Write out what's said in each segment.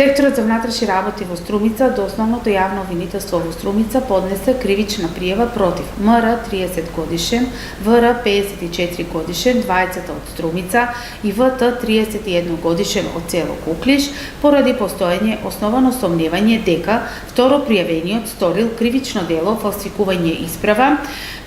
Директорот за внатрешни работи во Струмица до Основното јавно обвинителство во Струмица поднесе кривична пријава против МР 30 годишен, ВР 54 годишен, двајцата од Струмица и ВТ 31 годишен од село Куклиш поради постоење основано сомневање дека второ пријавениот сторил кривично дело фалсификување исправа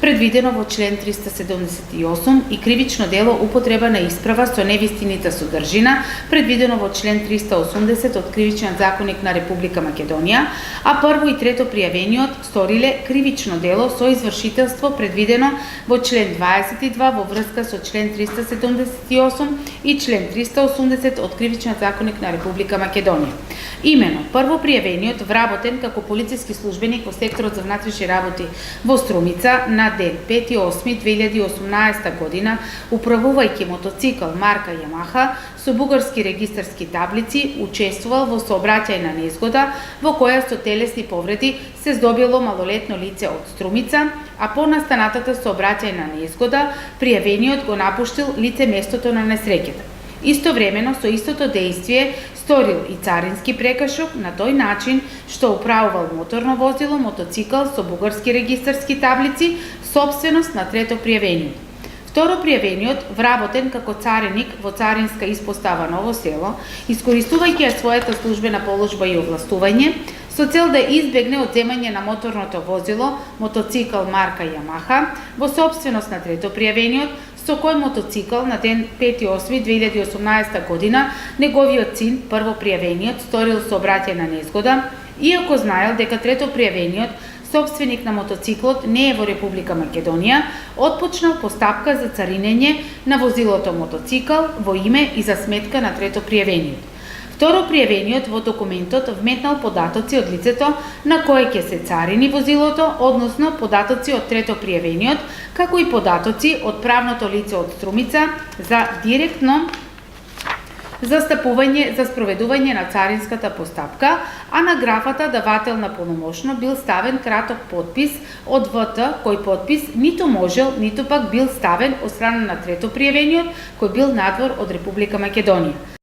предвидено во член 378 и кривично дело употреба на исправа со невистинита содржина предвидено во член 380 од Кривичниот законник на Република Македонија, а прво и трето пријавениот сториле кривично дело со извршителство предвидено во член 22 во врска со член 378 и член 380 од Кривичниот законник на Република Македонија. Имено, прво пријавениот вработен како полициски службеник во секторот за внатрешни работи во Струмица на ден 5.8.2018 година, управувајќи мотоцикл марка Ямаха со бугарски регистарски таблици, учествувал во сообраќајна незгода во која со телесни повреди се здобило малолетно лице од Струмица, а по настанатата сообраќајна незгода пријавениот го напуштил лице местото на несреќата. Истовремено со истото дејствие сторил и царински прекршок на тој начин што управувал моторно возило, мотоцикл со бугарски регистарски таблици, собственост на трето пријавениот. Второ пријавениот, вработен како цареник во царинска испостава Ново село, искористувајќи ја својата службена положба и овластување, со цел да избегне одземање на моторното возило, мотоцикл марка Ямаха, во собственост на трето пријавениот, со кој мотоцикл на ден 5.8.2018 година неговиот син, прво пријавениот, сторил сообраќајна незгода, иако знаел дека трето пријавениот, собственик на мотоциклот, не е во Република Македонија, отпочнал постапка за царинење на возилото мотоцикл во име и за сметка на трето пријавениот. Второ пријавениот во документот вметнал податоци од лицето на кое ќе се царини возилото, односно податоци од трето пријавениот, како и податоци од правното лице од Струмица за директно застапување за спроведување на царинската постапка, а на графата давател на полномошно бил ставен краток подпис од ВТ, кој подпис ниту можел, ниту пак бил ставен од страна на трето пријавениот, кој бил надвор од Република Македонија.